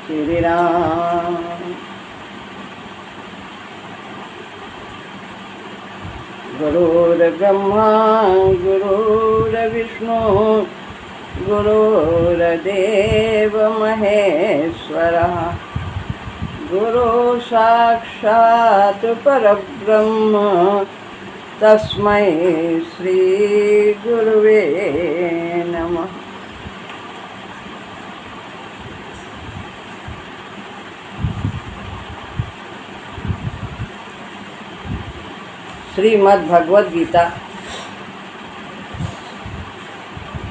श्री राम। गुरुर्ब्रह्मा गुरुर्विष्णु गुरुर्देव महेश्वरः गुरु साक्षात् परब्रह्म तस्मै श्री गुरुवे नमः। श्रीमद् भगवद गीता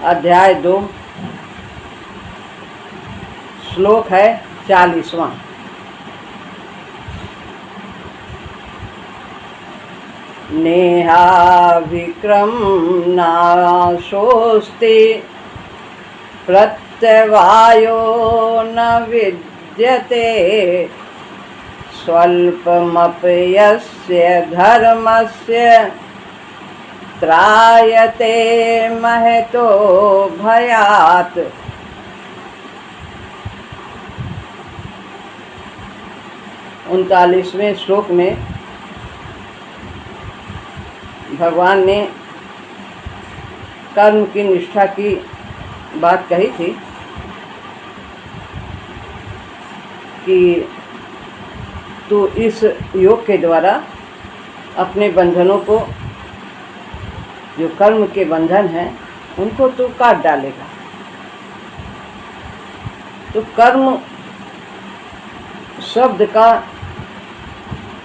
अध्याय 2 श्लोक है 40वां। नेहाभिक्रम नाशोस्ति प्रत्यवायो न विद्यते स्वल्पमप्यस्य धर्मस्य त्रायते महतो भयात्। उनतालीसवें श्लोक में भगवान ने कर्म की निष्ठा की बात कही थी कि तू इस योग के द्वारा अपने बंधनों को, जो कर्म के बंधन हैं, उनको तू काट डालेगा। तो कर्म शब्द का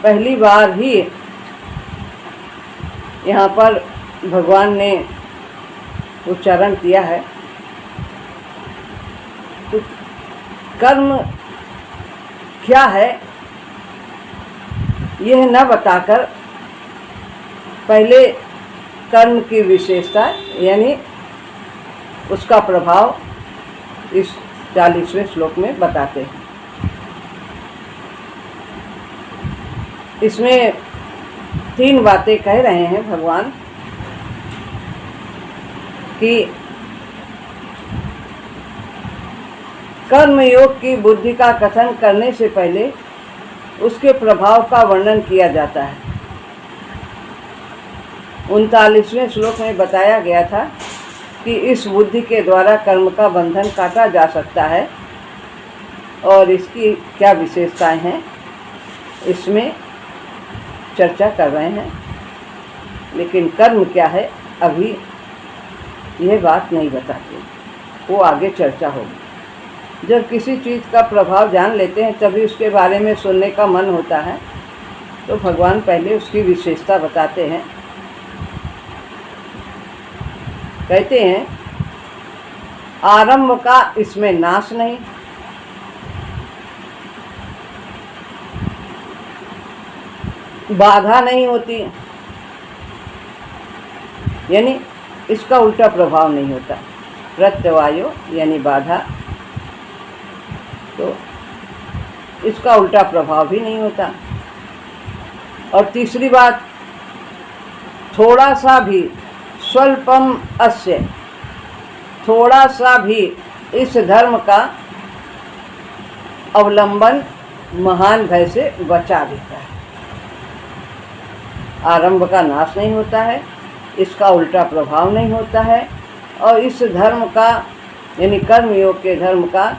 पहली बार ही यहाँ पर भगवान ने उच्चारण किया है। तो कर्म क्या है यह न बताकर पहले कर्म की विशेषता यानी उसका प्रभाव इस 40वें श्लोक में बताते हैं। इसमें 3 बातें कह रहे हैं भगवान कि कर्म योग की बुद्धि का कथन करने से पहले उसके प्रभाव का वर्णन किया जाता है। 39वें श्लोक में बताया गया था कि इस बुद्धि के द्वारा कर्म का बंधन काटा जा सकता है और इसकी क्या विशेषताएं हैं इसमें चर्चा कर रहे हैं। लेकिन कर्म क्या है अभी यह बात नहीं बताते, वो आगे चर्चा होगी। जब किसी चीज़ का प्रभाव जान लेते हैं तभी उसके बारे में सुनने का मन होता है। तो भगवान पहले उसकी विशेषता बताते हैं। कहते हैं आरंभ का इसमें नाश नहीं, बाधा नहीं होती, यानी इसका उल्टा प्रभाव नहीं होता। प्रत्यवायो यानी बाधा, तो इसका उल्टा प्रभाव भी नहीं होता। और तीसरी बात, थोड़ा सा भी स्वल्पम अस्य, थोड़ा सा भी इस धर्म का अवलंबन महान भय से बचा देता है। आरंभ का नाश नहीं होता है, इसका उल्टा प्रभाव नहीं होता है, और इस धर्म का यानी कर्म योग के धर्म का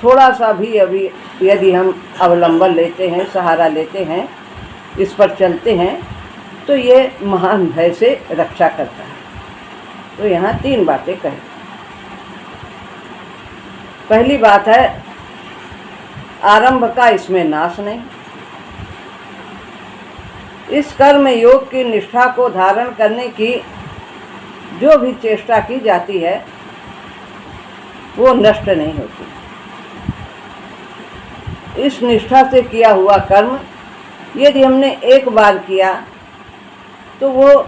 थोड़ा सा भी अभी यदि हम अवलंबन लेते हैं, सहारा लेते हैं, इस पर चलते हैं, तो ये महान भय से रक्षा करता है। तो यहाँ 3 बातें कहें। पहली बात है आरंभ का इसमें नाश नहीं। इस कर्म योग की निष्ठा को धारण करने की जो भी चेष्टा की जाती है वो नष्ट नहीं होती। इस निष्ठा से किया हुआ कर्म यदि हमने एक बार किया तो वो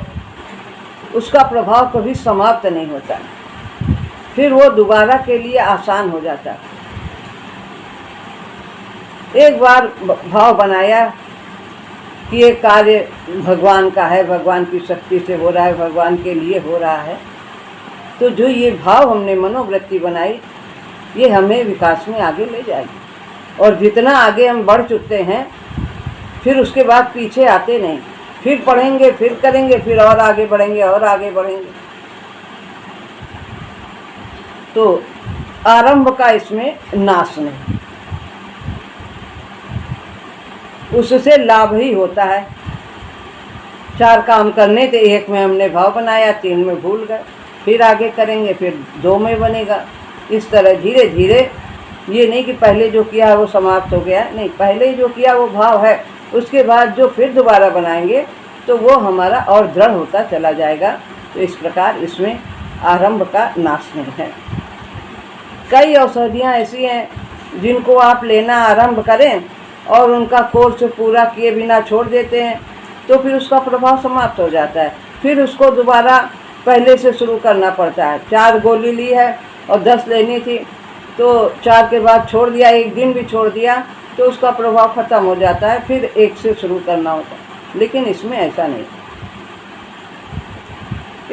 उसका प्रभाव कभी समाप्त नहीं होता, फिर वो दोबारा के लिए आसान हो जाता। एक बार भाव बनाया कि ये कार्य भगवान का है, भगवान की शक्ति से हो रहा है, भगवान के लिए हो रहा है, तो जो ये भाव हमने मनोवृत्ति बनाई ये हमें विकास में आगे ले जाएगी। और जितना आगे हम बढ़ चुके हैं फिर उसके बाद पीछे आते नहीं, फिर पढ़ेंगे, फिर करेंगे, फिर और आगे बढ़ेंगे और आगे बढ़ेंगे। तो आरंभ का इसमें नाश नहीं, उससे लाभ ही होता है। 4 काम करने थे, 1 में हमने भाव बनाया, 3 में भूल गए, फिर आगे करेंगे, फिर 2 में बनेगा। इस तरह धीरे धीरे, ये नहीं कि पहले जो किया है वो समाप्त हो गया, नहीं, पहले जो किया वो भाव है, उसके बाद जो फिर दोबारा बनाएंगे तो वो हमारा और दृढ़ होता चला जाएगा। तो इस प्रकार इसमें आरंभ का नाश नहीं है। कई औषधियाँ ऐसी हैं जिनको आप लेना आरंभ करें और उनका कोर्स पूरा किए बिना छोड़ देते हैं तो फिर उसका प्रभाव समाप्त हो जाता है, फिर उसको दोबारा पहले से शुरू करना पड़ता है। 4 गोली ली है और 10 लेनी थी, तो 4 के बाद छोड़ दिया, 1 दिन भी छोड़ दिया तो उसका प्रभाव खत्म हो जाता है, फिर 1 से शुरू करना होता है। लेकिन इसमें ऐसा नहीं।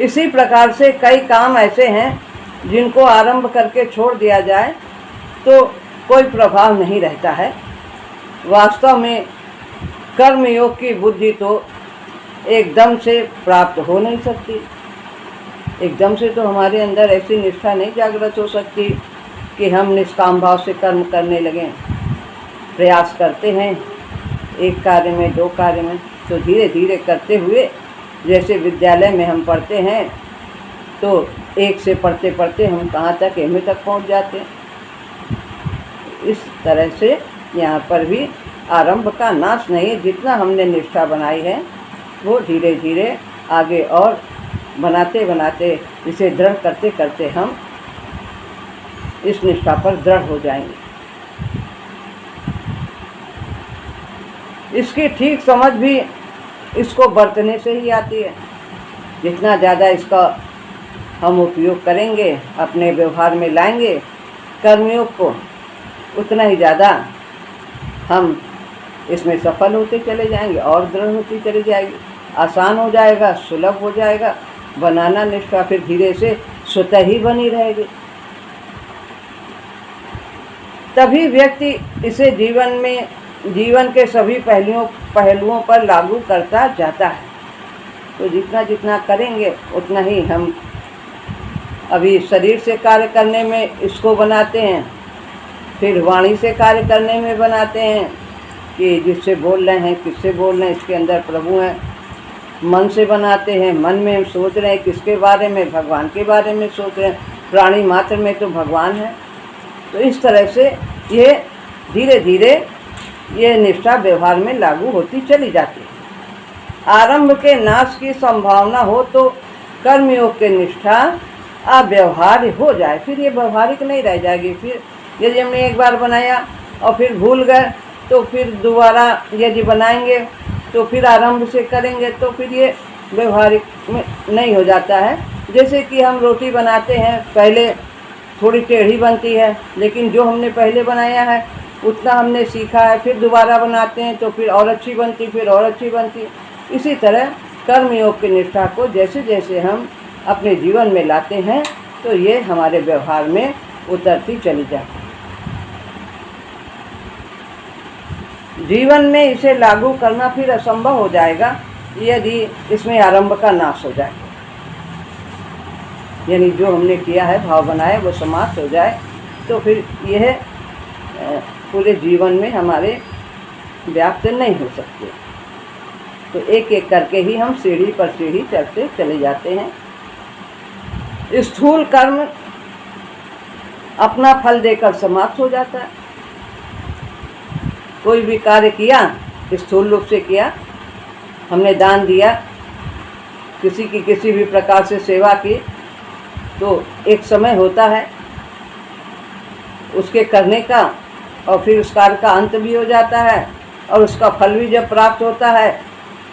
इसी प्रकार से कई काम ऐसे हैं जिनको आरंभ करके छोड़ दिया जाए तो कोई प्रभाव नहीं रहता है। वास्तव में कर्मयोग की बुद्धि तो एकदम से प्राप्त हो नहीं सकती, एकदम से तो हमारे अंदर ऐसी निष्ठा नहीं जागृत हो सकती कि हम निष्काम भाव से कर्म करने लगें। प्रयास करते हैं 1 कार्य में, 2 कार्य में, तो धीरे धीरे करते हुए, जैसे विद्यालय में हम पढ़ते हैं तो 1 से पढ़ते पढ़ते हम कहाँ तक, एमए तक पहुँच जाते हैं। इस तरह से यहाँ पर भी आरंभ का नाश नहीं, जितना हमने निष्ठा बनाई है वो धीरे धीरे आगे और बनाते बनाते, इसे दृढ़ करते करते हम इस निष्ठा पर दृढ़ हो जाएंगे। इसकी ठीक समझ भी इसको बरतने से ही आती है। जितना ज़्यादा इसका हम उपयोग करेंगे, अपने व्यवहार में लाएंगे कर्मयोग को, उतना ही ज़्यादा हम इसमें सफल होते चले जाएंगे और दृढ़ होती चली जाएगी। आसान हो जाएगा, सुलभ हो जाएगा बनाना निष्ठा, फिर धीरे से स्वतः ही बनी रहेगी। तभी व्यक्ति इसे जीवन के सभी पहलुओं पर लागू करता जाता है। तो जितना जितना करेंगे उतना ही हम अभी शरीर से कार्य करने में इसको बनाते हैं, फिर वाणी से कार्य करने में बनाते हैं कि जिससे बोल रहे हैं, किससे बोल रहे हैं, इसके अंदर प्रभु हैं। मन से बनाते हैं, मन में हम सोच रहे हैं किसके बारे में, भगवान के बारे में सोच रहे हैं, प्राणी मात्र में तो भगवान है। तो इस तरह से ये धीरे धीरे ये निष्ठा व्यवहार में लागू होती चली जाती है। आरंभ के नाश की संभावना हो तो कर्मयोग के निष्ठा अव्यवहार्य हो जाए, फिर ये व्यवहारिक नहीं रह जाएगी। फिर यदि हमने 1 बार बनाया और फिर भूल गए तो फिर दोबारा यदि बनाएंगे तो फिर आरंभ से करेंगे तो फिर ये व्यवहारिक में नहीं हो जाता है। जैसे कि हम रोटी बनाते हैं, पहले थोड़ी टेढ़ी बनती है, लेकिन जो हमने पहले बनाया है उतना हमने सीखा है, फिर दोबारा बनाते हैं तो फिर और अच्छी बनती, फिर और अच्छी बनती। इसी तरह कर्मयोग की निष्ठा को जैसे जैसे हम अपने जीवन में लाते हैं तो ये हमारे व्यवहार में उतरती चली जाती है। जीवन में इसे लागू करना फिर असंभव हो जाएगा यदि इसमें आरंभ का नाश हो जाए, यानी जो हमने किया है, भाव बनाए, वो समाप्त हो जाए तो फिर यह पूरे जीवन में हमारे व्याप्त नहीं हो सकते। तो एक एक करके ही हम सीढ़ी पर सीढ़ी चढ़ते चले जाते हैं। स्थूल कर्म अपना फल देकर समाप्त हो जाता है। कोई भी कार्य किया, स्थूल रूप से किया, हमने दान दिया, किसी की किसी भी प्रकार से सेवा की, तो एक समय होता है उसके करने का और फिर उस कार्य का अंत भी हो जाता है और उसका फल भी जब प्राप्त होता है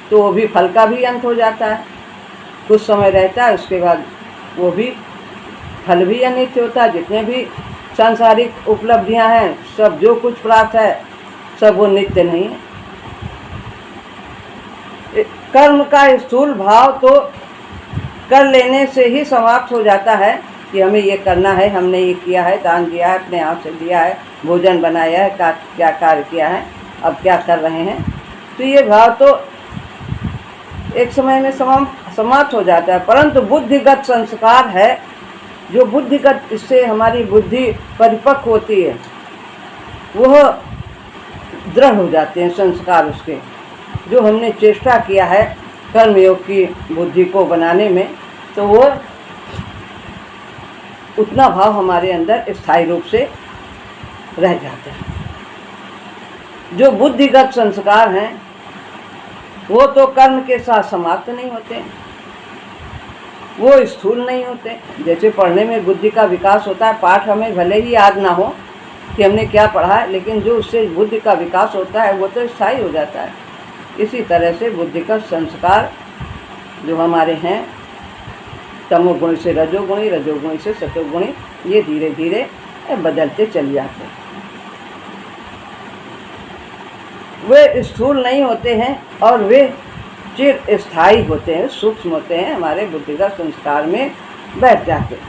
तो वो भी फल का भी अंत हो जाता है। कुछ समय रहता है, उसके बाद वो भी फल भी अनित्य होता है। जितने भी सांसारिक उपलब्धियां हैं, सब जो कुछ प्राप्त है सब वो नित्य नहीं है। कर्म का स्थूल भाव तो कर लेने से ही समाप्त हो जाता है, कि हमें ये करना है, हमने ये किया है, दान दिया है, अपने आप से दिया है, भोजन बनाया है, क्या कार्य किया है, अब क्या कर रहे हैं। तो ये भाव तो एक समय में समाप्त हो जाता है, परंतु बुद्धिगत संस्कार है जो बुद्धिगत, इससे हमारी बुद्धि परिपक्व होती है, वह दृढ़ हो जाते हैं संस्कार उसके। जो हमने चेष्टा किया है कर्मयोग की बुद्धि को बनाने में, तो वो उतना भाव हमारे अंदर स्थायी रूप से रह जाता है। जो बुद्धिगत संस्कार हैं वो तो कर्म के साथ समाप्त नहीं होते, वो स्थूल नहीं होते। जैसे पढ़ने में बुद्धि का विकास होता है, पाठ हमें भले ही याद ना हो कि हमने क्या पढ़ा है, लेकिन जो उससे बुद्धि का विकास होता है वो तो स्थायी हो जाता है। इसी तरह से बुद्धिगत संस्कार जो हमारे हैं, तमोगुणी से रजोगुणी, रजोगुणी से सतोगुणी, ये धीरे धीरे बदलते चले जाते हैं। वे स्थूल नहीं होते हैं और वे चिर स्थायी होते हैं, सूक्ष्म होते हैं, हमारे बुद्धिगत संस्कार में बैठ जाते हैं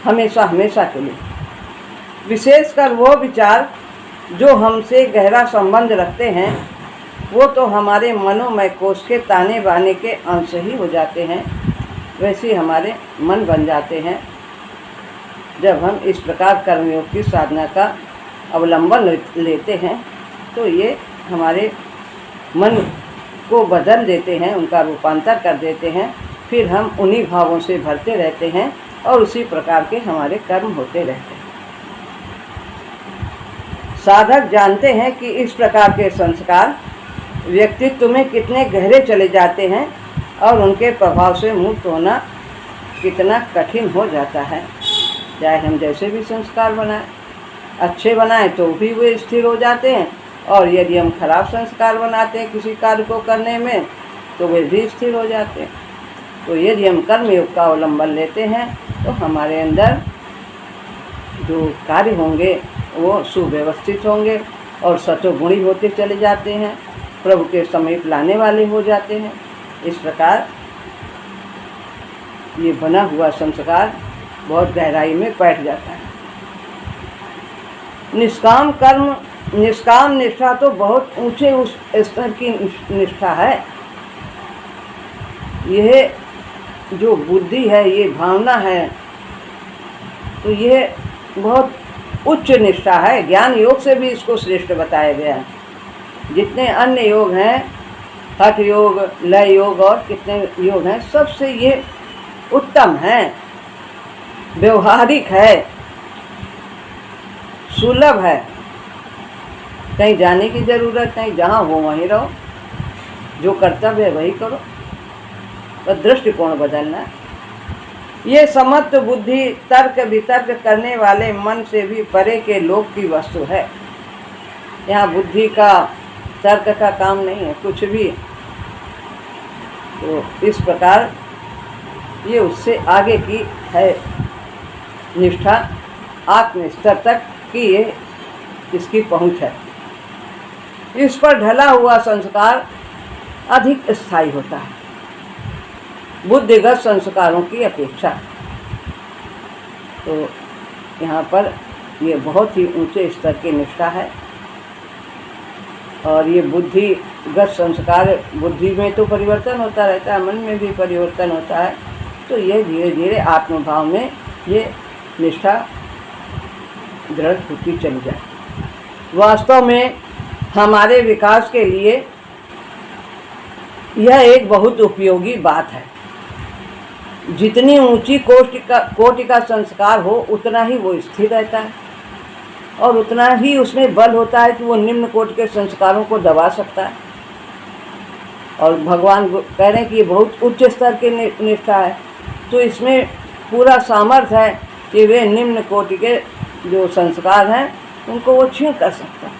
हमेशा हमेशा के लिए। विशेषकर वो विचार जो हमसे गहरा संबंध रखते हैं, वो तो हमारे मनोमय कोश के ताने बाने के अंश ही हो जाते हैं, वैसे हमारे मन बन जाते हैं। जब हम इस प्रकार कर्मयोग की साधना का अवलंबन लेते हैं तो ये हमारे मन को बदल देते हैं, उनका रूपांतर कर देते हैं। फिर हम उन्हीं भावों से भरते रहते हैं और उसी प्रकार के हमारे कर्म होते रहते हैं। साधक जानते हैं कि इस प्रकार के संस्कार व्यक्तित्व में कितने गहरे चले जाते हैं और उनके प्रभाव से मुक्त होना कितना कठिन हो जाता है। चाहे हम जैसे भी संस्कार बनाएं, अच्छे बनाएं तो भी वे स्थिर हो जाते हैं, और यदि हम खराब संस्कार बनाते हैं किसी कार्य को करने में तो वे भी स्थिर हो जाते हैं। तो यदि हम कर्मयोग का अवलंबन लेते हैं तो हमारे अंदर जो कार्य होंगे वो सुव्यवस्थित होंगे और सतोगुणी होते चले जाते हैं, प्रभु के समीप लाने वाले हो जाते हैं। इस प्रकार ये बना हुआ संस्कार बहुत गहराई में बैठ जाता है। निष्काम कर्म, निष्काम निष्ठा तो बहुत ऊंचे उस स्तर की निष्ठा है। यह जो बुद्धि है, ये भावना है, तो यह बहुत उच्च निष्ठा है। ज्ञान योग से भी इसको श्रेष्ठ बताया गया है। जितने अन्य योग हैं, हठ योग, लय योग और कितने योग हैं, सबसे ये उत्तम है, व्यवहारिक है, सुलभ है। कहीं जाने की ज़रूरत नहीं, जहाँ हो वहीं रहो, जो कर्तव्य है वही करो, बस दृष्टिकोण बदलना है। ये समत्व बुद्धि तर्क वितर्क करने वाले मन से भी परे के लोक की वस्तु है। यहाँ बुद्धि का, तर्क का काम नहीं है कुछ भी। तो इस प्रकार ये उससे आगे की है निष्ठा, आत्म स्तर तक की ये इसकी पहुँच है। इस पर ढला हुआ संस्कार अधिक स्थायी होता है बुद्धिगत संस्कारों की अपेक्षा। तो यहाँ पर ये बहुत ही ऊंचे स्तर की निष्ठा है। और ये बुद्धिगत संस्कार, बुद्धि में तो परिवर्तन होता रहता है, मन में भी परिवर्तन होता है। तो ये धीरे धीरे आत्मभाव में ये निष्ठा दृढ़ होती चली जाए। वास्तव में हमारे विकास के लिए यह एक बहुत उपयोगी बात है। जितनी ऊंची कोटि का संस्कार हो, उतना ही वो स्थिर रहता है और उतना ही उसमें बल होता है कि वो निम्न कोटि के संस्कारों को दबा सकता है। और भगवान कह रहे हैं कि ये बहुत उच्च स्तर की निष्ठा है, तो इसमें पूरा सामर्थ्य है कि वे निम्न कोटि के जो संस्कार हैं उनको वो छीन कर सकता है,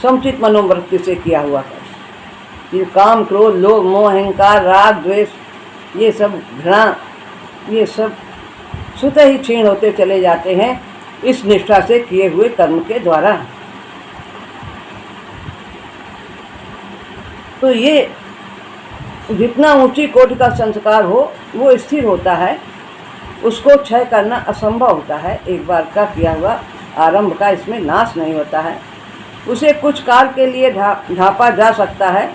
समुचित मनोवृत्ति से किया हुआ कर। ये काम, क्रोध, लोभ, मोह, अहंकार, राग, द्वेष, ये सब घृणा, ये सब स्वतः ही क्षीण होते चले जाते हैं इस निष्ठा से किए हुए कर्म के द्वारा। तो ये जितना ऊंची कोटि का संस्कार हो वो स्थिर होता है उसको क्षय करना असंभव होता है। एक बार का किया हुआ आरंभ का इसमें नाश नहीं होता है। उसे कुछ काल के लिए ढांपा जा सकता है,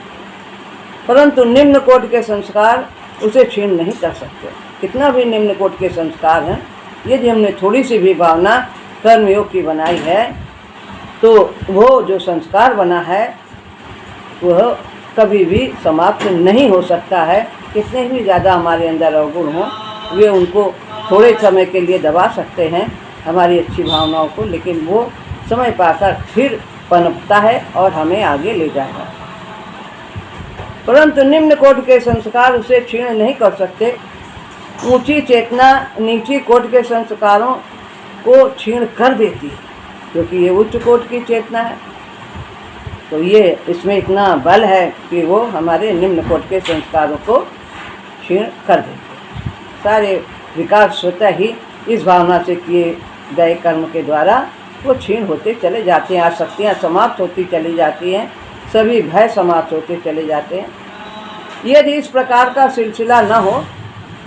परंतु निम्न कोटि के संस्कार उसे क्षीण नहीं कर सकते। कितना भी निम्न कोटि के संस्कार हैं, यदि हमने थोड़ी सी भी भावना कर्मयोग की बनाई है तो वो जो संस्कार बना है वह कभी भी समाप्त नहीं हो सकता है। कितने भी ज़्यादा हमारे अंदर अवगुण हों, वे उनको थोड़े समय के लिए दबा सकते हैं हमारी अच्छी भावनाओं को, लेकिन वो समय पाकर फिर पनपता है और हमें आगे ले जाएगा। परंतु निम्न कोटि के संस्कार उसे क्षीण नहीं कर सकते। ऊंची चेतना नीची कोटि के संस्कारों को क्षीण कर देती है, क्योंकि ये उच्च कोटि की चेतना है। तो ये इसमें इतना बल है कि वो हमारे निम्न कोटि के संस्कारों को क्षीण कर देती है। सारे विकास स्वतः ही इस भावना से किए गए कर्म के द्वारा वो क्षीण होते चले जाते हैं। आसक्तियाँ समाप्त होती चली जाती हैं, सभी भय समाप्त होते चले जाते हैं। यदि इस प्रकार का सिलसिला न हो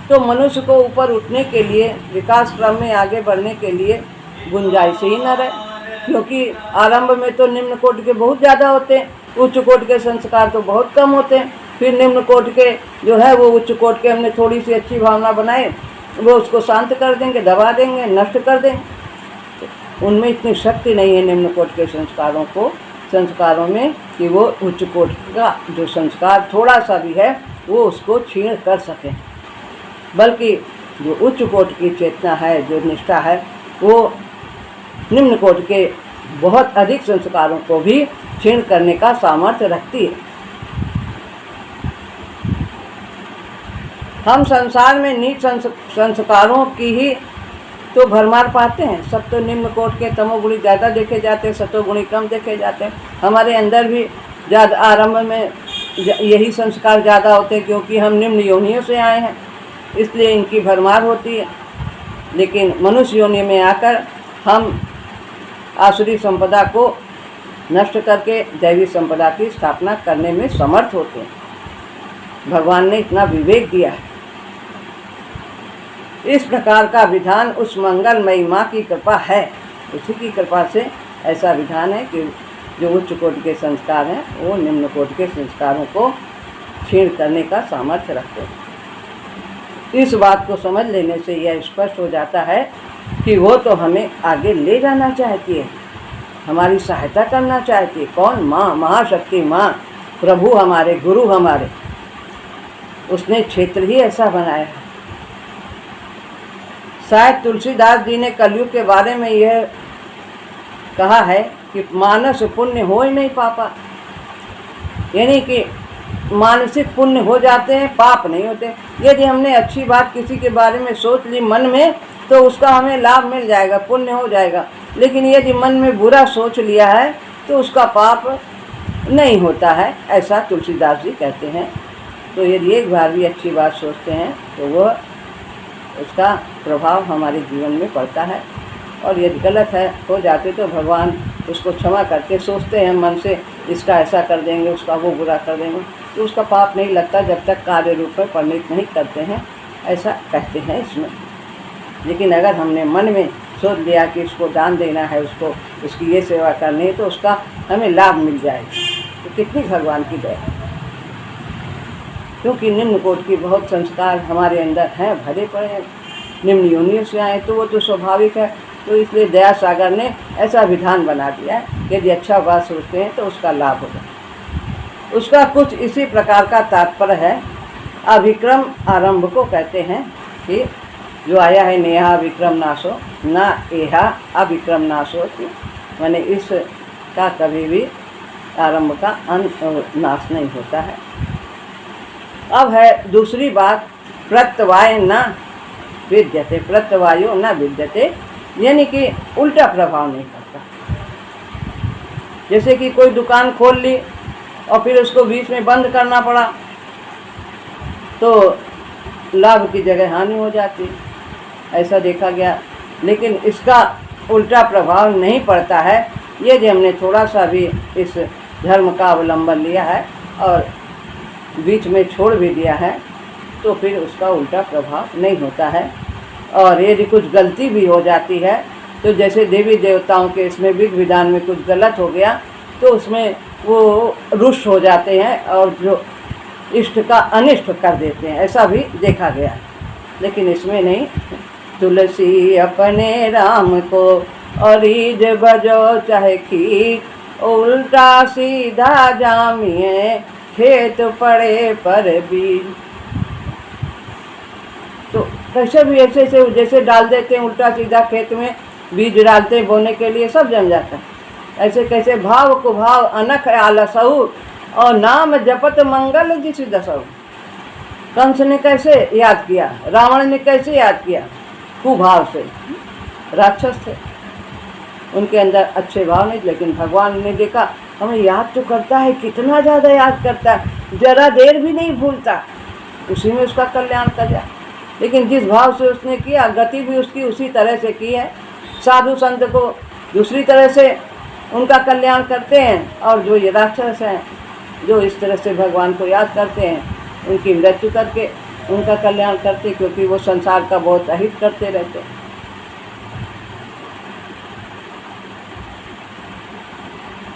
तो मनुष्य को ऊपर उठने के लिए, विकास क्रम में आगे बढ़ने के लिए गुंजाइश ही न रहे, क्योंकि आरंभ में तो निम्न कोटि के बहुत ज़्यादा होते हैं, उच्च कोटि के संस्कार तो बहुत कम होते हैं। फिर निम्न कोटि के जो है वो उच्च कोटि के हमने थोड़ी सी अच्छी भावना बनाए, वो उसको शांत कर देंगे, दबा देंगे, नष्ट कर देंगे। उनमें इतनी शक्ति नहीं है निम्न कोटि के संस्कारों में कि वो उच्च कोटि का जो संस्कार थोड़ा सा भी है वो उसको क्षीण कर सकें। बल्कि जो उच्च कोटि की चेतना है, जो निष्ठा है, वो निम्न कोटि के बहुत अधिक संस्कारों को भी क्षीण करने का सामर्थ्य रखती है। हम संसार में नीच संस्कारों की ही तो भरमार पाते हैं। सब तो निम्न कोटि के तमोगुणी ज़्यादा देखे जाते हैं, सतोगुणी कम देखे जाते हैं। हमारे अंदर भी ज़्यादा आरंभ में यही संस्कार ज़्यादा होते हैं, क्योंकि हम निम्न योनियों से आए हैं, इसलिए इनकी भरमार होती है। लेकिन मनुष्य योनि में आकर हम आसुरी संपदा को नष्ट करके दैवी संपदा की स्थापना करने में समर्थ होते हैं। भगवान ने इतना विवेक दिया है। इस प्रकार का विधान उस मंगलमयी माँ की कृपा है। उसी की कृपा से ऐसा विधान है कि जो उच्च कोटि के संस्कार हैं वो निम्न कोटि के संस्कारों को क्षीण करने का सामर्थ्य रखते हैं। इस बात को समझ लेने से यह स्पष्ट हो जाता है कि वो तो हमें आगे ले जाना चाहती है, हमारी सहायता करना चाहती है। कौन? माँ, महाशक्ति माँ, प्रभु हमारे, गुरु हमारे। उसने क्षेत्र ही ऐसा बनाया है। शायद तुलसीदास जी ने कलयुग के बारे में यह कहा है कि मानस पुण्य हो ही नहीं पापा, यानी कि मानसिक पुण्य हो जाते हैं, पाप नहीं होते। यदि हमने अच्छी बात किसी के बारे में सोच ली मन में तो उसका हमें लाभ मिल जाएगा, पुण्य हो जाएगा। लेकिन यदि मन में बुरा सोच लिया है तो उसका पाप नहीं होता है, ऐसा तुलसीदास जी कहते हैं। तो यदि एक बार भी अच्छी बात सोचते हैं तो वह उसका प्रभाव हमारे जीवन में पड़ता है, और यदि गलत है हो जाते तो भगवान उसको क्षमा करके सोचते हैं मन से इसका ऐसा कर देंगे, उसका वो बुरा कर देंगे, तो उसका पाप नहीं लगता जब तक कार्य रूप में परिणित नहीं करते हैं, ऐसा कहते हैं इसमें। लेकिन अगर हमने मन में सोच लिया कि इसको दान देना है, उसको उसकी ये सेवा करनी है, तो उसका हमें लाभ मिल जाएगा। तो कितनी भगवान की दया है, क्योंकि निम्न कोटि की बहुत संस्कार हमारे अंदर हैं, भरे पड़े हैं, निम्न योनियों से आए, तो वो तो स्वाभाविक है। तो इसलिए दया सागर ने ऐसा विधान बना दिया है, यदि अच्छा बात सोचते हैं तो उसका लाभ होगा। उसका कुछ इसी प्रकार का तात्पर्य है। अभिक्रम आरंभ को कहते हैं कि जो आया है नेहा विक्रम नाशो ना एहा अविक्रम नाशो, माने इसका कभी भी आरंभ का नाश नहीं होता है। अब है दूसरी बात, प्रत्यवाय न विद्यते, प्रत्यवायो न विद्यते, यानी कि उल्टा प्रभाव नहीं करता। जैसे कि कोई दुकान खोल ली और फिर उसको बीच में बंद करना पड़ा तो लाभ की जगह हानि हो जाती है, ऐसा देखा गया। लेकिन इसका उल्टा प्रभाव नहीं पड़ता है। यदि हमने थोड़ा सा भी इस धर्म का अवलंबन लिया है और बीच में छोड़ भी दिया है तो फिर उसका उल्टा प्रभाव नहीं होता है। और यदि कुछ गलती भी हो जाती है तो जैसे देवी देवताओं के इसमें विधि विधान में कुछ गलत हो गया तो उसमें वो रुष्ट हो जाते हैं और जो इष्ट का अनिष्ट कर देते हैं, ऐसा भी देखा गया। लेकिन इसमें नहीं, तुलसी अपने राम को औरीज बजो चाहे खीर, उल्टा सीधा जामिए खेत पड़े पर बीज। तो कैसे भी ऐसे ऐसे जैसे डाल देते हैं उल्टा सीधा खेत में बीज डालते हैं बोने के लिए, सब जम जाता है। ऐसे कैसे भाव को भाव अनख आलसऊ और नाम जपत मंगल जिस दसऊ। कंस ने कैसे याद किया, रावण ने कैसे याद किया, कुभाव से। राक्षस थे, उनके अंदर अच्छे भाव नहीं, लेकिन भगवान ने देखा हमें याद तो करता है, कितना ज़्यादा याद करता है, जरा देर भी नहीं भूलता, उसी में उसका कल्याण कर जाए। लेकिन जिस भाव से उसने किया, गति भी उसकी उसी तरह से की है। साधु संत को दूसरी तरह से उनका कल्याण करते हैं, और जो ये राक्षस हैं जो इस तरह से भगवान को याद करते हैं, उनकी मृत्यु करके उनका कल्याण करते, क्योंकि वो संसार का बहुत अहित करते रहते।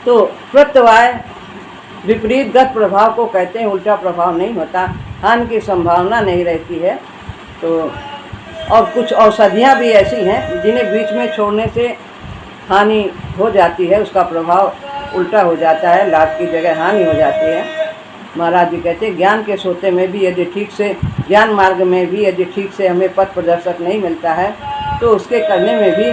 तो प्रत्यवाय विपरीत गत प्रभाव को कहते हैं, उल्टा प्रभाव नहीं होता, हानि की संभावना नहीं रहती है। तो और कुछ औषधियाँ भी ऐसी हैं जिन्हें बीच में छोड़ने से हानि हो जाती है, उसका प्रभाव उल्टा हो जाता है, लाभ की जगह हानि हो जाती है। महाराज जी कहते हैं ज्ञान के सोते में भी यदि ठीक से, ज्ञान मार्ग में भी यदि ठीक से हमें पथ प्रदर्शक नहीं मिलता है तो उसके करने में भी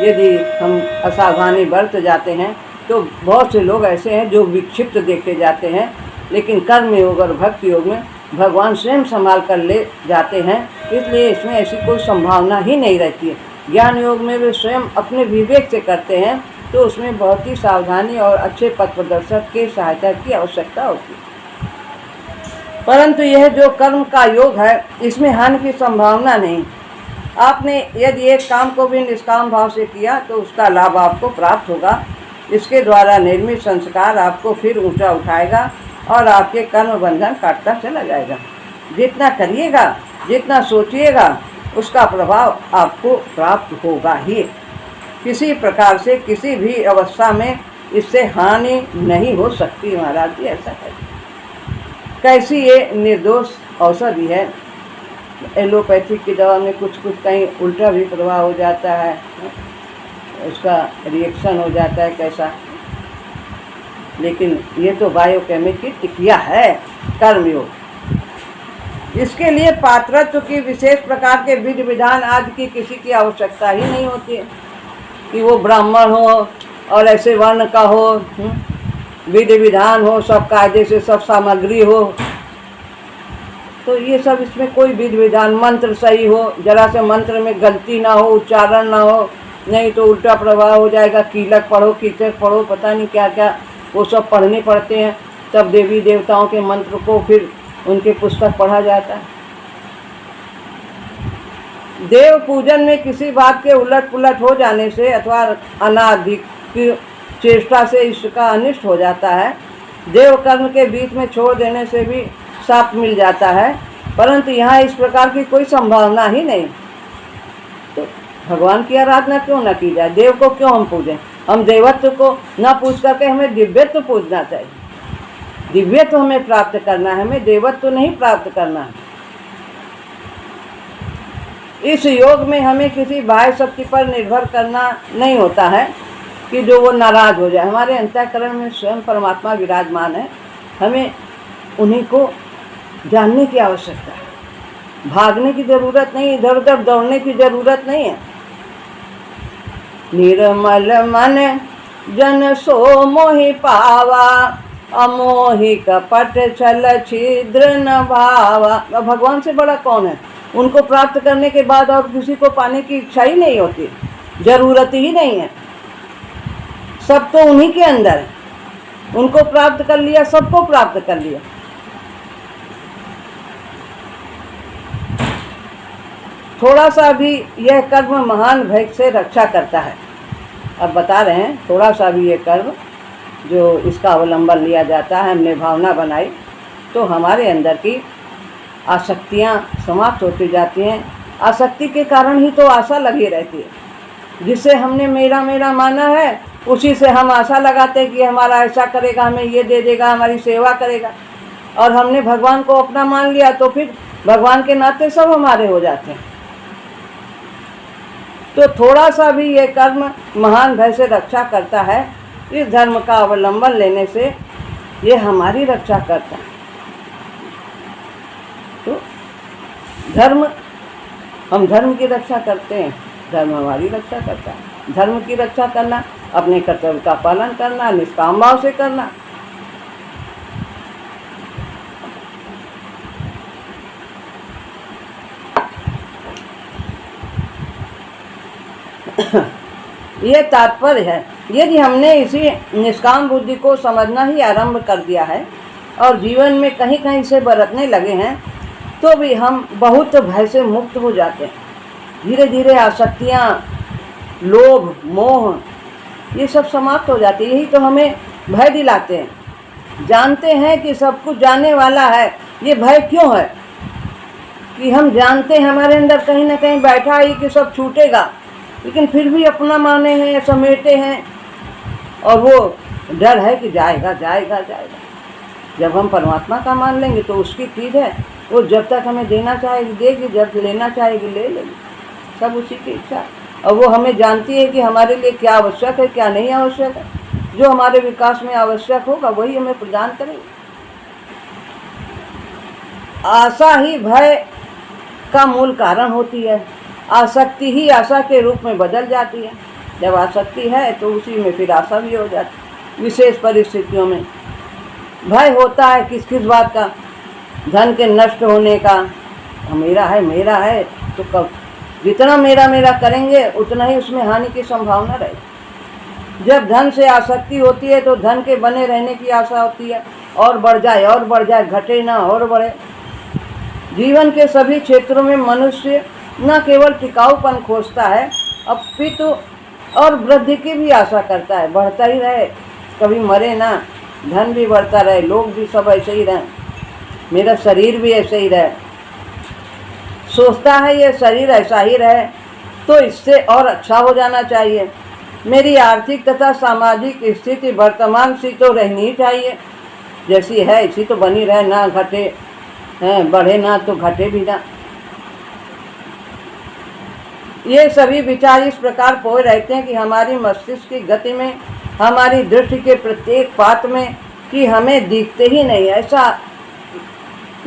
यदि हम असावधानी बरत जाते हैं तो बहुत से लोग ऐसे हैं जो विक्षिप्त देखे जाते हैं। लेकिन कर्म योग और भक्ति योग में भगवान स्वयं संभाल कर ले जाते हैं, इसलिए इसमें ऐसी कोई संभावना ही नहीं रहती है। ज्ञान योग में वे स्वयं अपने विवेक से करते हैं, तो उसमें बहुत ही सावधानी और अच्छे पथ प्रदर्शक की सहायता की आवश्यकता होती है। परंतु यह जो कर्म का योग है, इसमें हानि की संभावना नहीं। आपने यदि एक काम को भी निष्काम भाव से किया तो उसका लाभ आपको प्राप्त होगा। इसके द्वारा निर्मित संस्कार आपको फिर ऊंचा उठाएगा और आपके कर्म बंधन काटता चला जाएगा। जितना करिएगा, जितना सोचिएगा, उसका प्रभाव आपको प्राप्त होगा ही। किसी प्रकार से किसी भी अवस्था में इससे हानि नहीं हो सकती। महाराज जी ऐसा है। कैसी ये निर्दोष औषधि है। एलोपैथिक की दवा में कुछ कुछ कहीं उल्टा भी प्रभाव हो जाता है, उसका रिएक्शन हो जाता है कैसा। लेकिन ये तो बायोकेमिकल टिकिया है कर्मयोग। इसके लिए पात्रत्व की विशेष प्रकार के विधि विधान आदि की किसी की आवश्यकता ही नहीं होती है कि वो ब्राह्मण हो और ऐसे वर्ण का हो, विधि विधान हो, सब कायदे से सब सामग्री हो। तो ये सब इसमें कोई विधि विधान, मंत्र सही हो, जरा से मंत्र में गलती ना हो, उच्चारण ना हो, नहीं तो उल्टा प्रभाव हो जाएगा। कीलक पढ़ो, कीचक पढ़ो, पता नहीं क्या क्या वो सब पढ़ने पड़ते हैं, तब देवी देवताओं के मंत्र को फिर उनके पुस्तक पढ़ा जाता है। देव पूजन में किसी बात के उलट पुलट हो जाने से अथवा अनाधिक चेष्टा से इसका अनिष्ट हो जाता है। देव कर्म के बीच में छोड़ देने से भी शाप मिल जाता है, परंतु यहाँ इस प्रकार की कोई संभावना ही नहीं। तो भगवान की आराधना क्यों न की जाए, देव को क्यों हम पूजें। हम देवत्व को न पूज करके हमें दिव्यत्व पूजना चाहिए। दिव्यत्व हमें प्राप्त करना है, हमें देवत्व नहीं प्राप्त करना है। इस योग में हमें किसी बाह्य शक्ति पर निर्भर करना नहीं होता है कि जो वो नाराज हो जाए। हमारे अंतःकरण में स्वयं परमात्मा विराजमान है, हमें उन्हीं को जानने की आवश्यकता है। भागने की ज़रूरत नहीं, इधर उधर दौड़ने की ज़रूरत नहीं है। निर्मल मन जन सो मोहि पावा, अमोहि कपट छल छिद्र न भावा। भगवान से बड़ा कौन है। उनको प्राप्त करने के बाद और किसी को पाने की इच्छा ही नहीं होती, ज़रूरत ही नहीं है। सब तो उन्हीं के अंदर है। उनको प्राप्त कर लिया, सबको प्राप्त कर लिया। थोड़ा सा भी यह कर्म महान भय से रक्षा करता है। अब बता रहे हैं, थोड़ा सा भी यह कर्म जो इसका अवलंबन लिया जाता है, हमने भावना बनाई तो हमारे अंदर की आसक्तियाँ समाप्त होती जाती हैं। आसक्ति के कारण ही तो आशा लगी रहती है। जिससे हमने मेरा मेरा माना है, उसी से हम आशा लगाते हैं कि हमारा ऐसा करेगा, हमें ये दे देगा, हमारी सेवा करेगा। और हमने भगवान को अपना मान लिया तो फिर भगवान के नाते सब हमारे हो जाते हैं। तो थोड़ा सा भी ये कर्म महान भय से रक्षा करता है। इस धर्म का अवलंबन लेने से ये हमारी रक्षा करता है। तो हम धर्म की रक्षा करते हैं, धर्म हमारी रक्षा करता है। धर्म की रक्षा करना, अपने कर्तव्य का पालन करना, निष्काम भाव से करना। ये तात्पर्य है। यदि हमने इसी निष्काम बुद्धि को समझना ही आरंभ कर दिया है और जीवन में कहीं कहीं से बरतने लगे हैं, तो भी हम बहुत भय से मुक्त हो जाते हैं। धीरे धीरे आसक्तियाँ, लोभ, मोह ये सब समाप्त हो जाती है। यही तो हमें भय दिलाते हैं। जानते हैं कि सब कुछ जाने वाला है, ये भय क्यों है? कि हम जानते हैं हमारे अंदर कहीं ना कहीं बैठा ही कि सब छूटेगा, लेकिन फिर भी अपना माने हैं, समेटे हैं, और वो डर है कि जाएगा जाएगा जाएगा। जब हम परमात्मा का मान लेंगे तो उसकी चीज़ है, वो जब तक हमें देना चाहेगी देगी, जब लेना चाहेगी ले लेगी, सब उसी की इच्छा है। और वो हमें जानती है कि हमारे लिए क्या आवश्यक है, क्या नहीं आवश्यक है। जो हमारे विकास में आवश्यक होगा वही हमें प्रदान करेगी। आशा ही भय का मूल कारण होती है। आसक्ति ही आशा के रूप में बदल जाती है। जब आसक्ति है तो उसी में फिर आशा भी हो जाती है। विशेष परिस्थितियों में भय होता है किस किस बात का? धन के नष्ट होने का। मेरा है तो कब जितना मेरा मेरा करेंगे उतना ही उसमें हानि की संभावना रहेगी। जब धन से आसक्ति होती है तो धन के बने रहने की आशा होती है, और बढ़ जाए, घटे ना और बढ़े। जीवन के सभी क्षेत्रों में मनुष्य न केवल टिकाऊपन खोजता है, अपितु और वृद्धि की भी आशा करता है। बढ़ता ही रहे, कभी मरे ना, धन भी बढ़ता रहे, लोग भी सब ऐसे ही रहें, मेरा शरीर भी ऐसे ही रहे। सोचता है ये शरीर ऐसा ही रहे तो इससे और अच्छा हो जाना चाहिए। मेरी आर्थिक तथा सामाजिक स्थिति वर्तमान सी तो रहनी चाहिए, जैसी है इसी तो बनी रहे, ना घटे, बढ़े ना तो घटे भी ना। ये सभी विचार इस प्रकार पोए रहते हैं कि हमारी मस्तिष्क की गति में, हमारी दृष्टि के प्रत्येक पात में कि हमें दिखते ही नहीं। ऐसा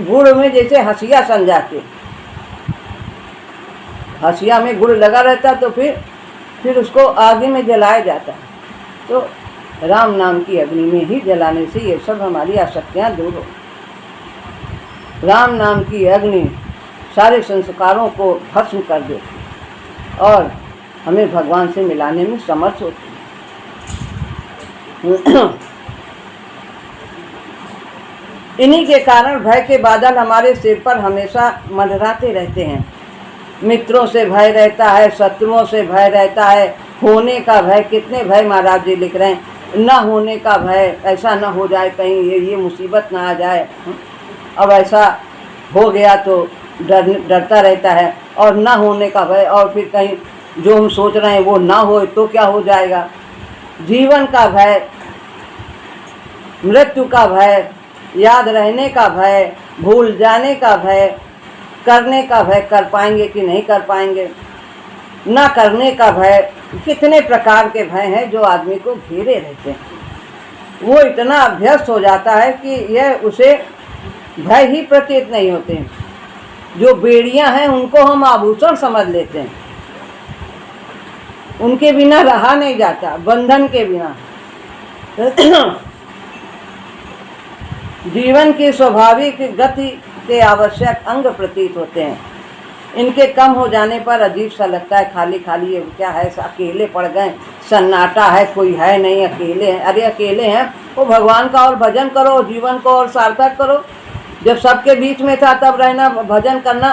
गुड़ में जैसे हंसिया सन जाती, हंसिया में गुड़ लगा रहता तो फिर उसको आगे में जलाया जाता। तो राम नाम की अग्नि में ही जलाने से ये सब हमारी आसक्तियाँ दूर हो। राम नाम की अग्नि सारे संस्कारों को भस्म कर देती और हमें भगवान से मिलाने में समर्थ होती है। इन्हीं के कारण भय के बादल हमारे सिर पर हमेशा मंडराते रहते हैं। मित्रों से भय रहता है, शत्रुओं से भय रहता है, होने का भय। कितने भय महाराज जी लिख रहे हैं, न होने का भय, ऐसा न हो जाए कहीं ये मुसीबत ना आ जाए। अब ऐसा हो गया तो डरता रहता है, और ना होने का भय, और फिर कहीं जो हम सोच रहे हैं वो ना हो तो क्या हो जाएगा। जीवन का भय, मृत्यु का भय, याद रहने का भय, भूल जाने का भय, करने का भय, कर पाएंगे कि नहीं कर पाएंगे, ना करने का भय। कितने प्रकार के भय हैं जो आदमी को घेरे रहते हैं। वो इतना अभ्यस्त हो जाता है कि यह उसे भय ही प्रतीत नहीं होते हैं। जो बेड़ियां हैं उनको हम आभूषण समझ लेते हैं, उनके बिना रहा नहीं जाता, बंधन के बिना। जीवन की स्वाभाविक गति के आवश्यक अंग प्रतीत होते हैं। इनके कम हो जाने पर अजीब सा लगता है, खाली खाली ये क्या है, अकेले पड़ गए, सन्नाटा है, कोई है नहीं, अकेले हैं। अरे अकेले हैं, वो भगवान का और भजन करो, जीवन को और सार्थक करो। जब सबके बीच में था तब रहना, भजन करना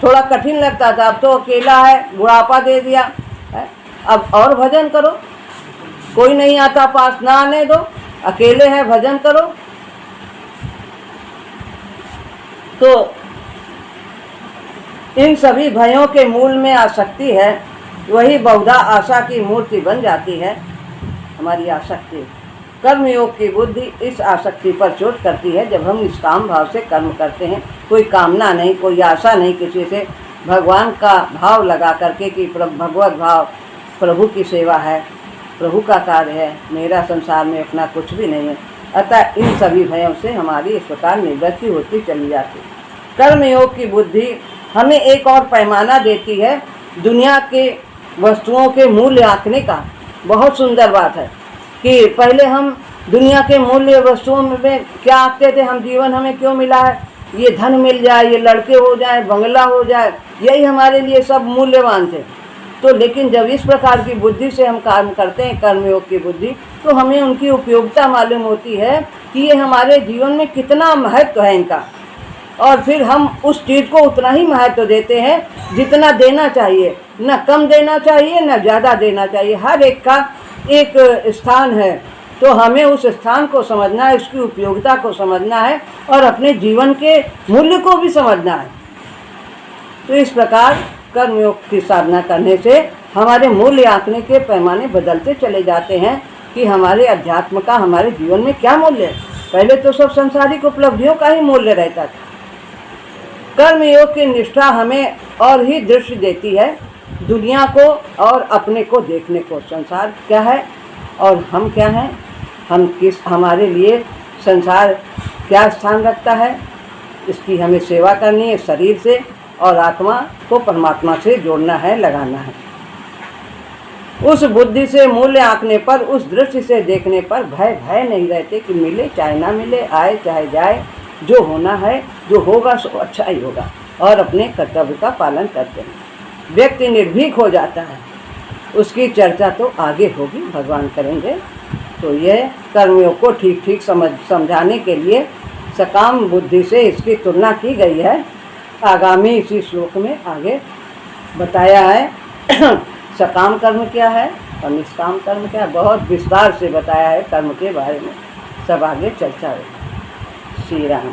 थोड़ा कठिन लगता था। अब तो अकेला है, बुढ़ापा दे दिया है, अब और भजन करो। कोई नहीं आता पास, ना आने दो, अकेले हैं, भजन करो। तो इन सभी भयों के मूल में आसक्ति है, वही बहुधा आशा की मूर्ति बन जाती है। हमारी आसक्ति, कर्मयोग की बुद्धि इस आसक्ति पर चोट करती है जब हम निष्काम भाव से कर्म करते हैं। कोई कामना नहीं, कोई आशा नहीं किसी से, भगवान का भाव लगा करके कि भगवत भाव, प्रभु की सेवा है, प्रभु का कार्य है, मेरा संसार में अपना कुछ भी नहीं है। अतः इन सभी भयों से हमारी इस प्रकार निवृत्ति होती चली जाती है। कर्मयोग की बुद्धि हमें एक और पैमाना देती है दुनिया के वस्तुओं के मूल्य आंकने का। बहुत सुंदर बात है कि पहले हम दुनिया के मूल्य वस्तुओं में क्या आंकते थे, हम जीवन हमें क्यों मिला है, ये धन मिल जाए, ये लड़के हो जाए, बंगला हो जाए, यही हमारे लिए सब मूल्यवान थे। तो लेकिन जब इस प्रकार की बुद्धि से हम काम करते हैं, कर्मयोग की बुद्धि, तो हमें उनकी उपयोगिता मालूम होती है कि ये हमारे जीवन में कितना महत्व है इनका। और फिर हम उस चीज़ को उतना ही महत्व देते हैं जितना देना चाहिए, न कम देना चाहिए न ज़्यादा देना चाहिए। हर एक का एक स्थान है, तो हमें उस स्थान को समझना है, उसकी उपयोगिता को समझना है और अपने जीवन के मूल्य को भी समझना है। तो इस प्रकार कर्मयोग की साधना करने से हमारे मूल्य आंकने के पैमाने बदलते चले जाते हैं कि हमारे अध्यात्म का हमारे जीवन में क्या मूल्य है। पहले तो सब सांसारिक उपलब्धियों का ही मूल्य रहता था। कर्मयोग की निष्ठा हमें और ही दृश्य देती है दुनिया को और अपने को देखने को। संसार क्या है और हम क्या हैं, हम किस, हमारे लिए संसार क्या स्थान रखता है, इसकी हमें सेवा करनी है शरीर से, और आत्मा को परमात्मा से जोड़ना है, लगाना है। उस बुद्धि से मूल्य आंकने पर, उस दृष्टि से देखने पर भय नहीं रहते कि मिले चाहे ना मिले, आए चाहे जाए, जो होना है, जो होगा सो अच्छा ही होगा, और अपने कर्तव्य का पालन करते हैं। व्यक्ति निर्भीक हो जाता है। उसकी चर्चा तो आगे होगी, भगवान करेंगे। तो यह कर्मयोग को ठीक ठीक समझाने के लिए सकाम बुद्धि से इसकी तुलना की गई है। आगामी इसी श्लोक में आगे बताया है सकाम कर्म क्या है और निष्काम कर्म क्या है। बहुत विस्तार से बताया है कर्म के बारे में, सब आगे चर्चा होगी। श्री राम।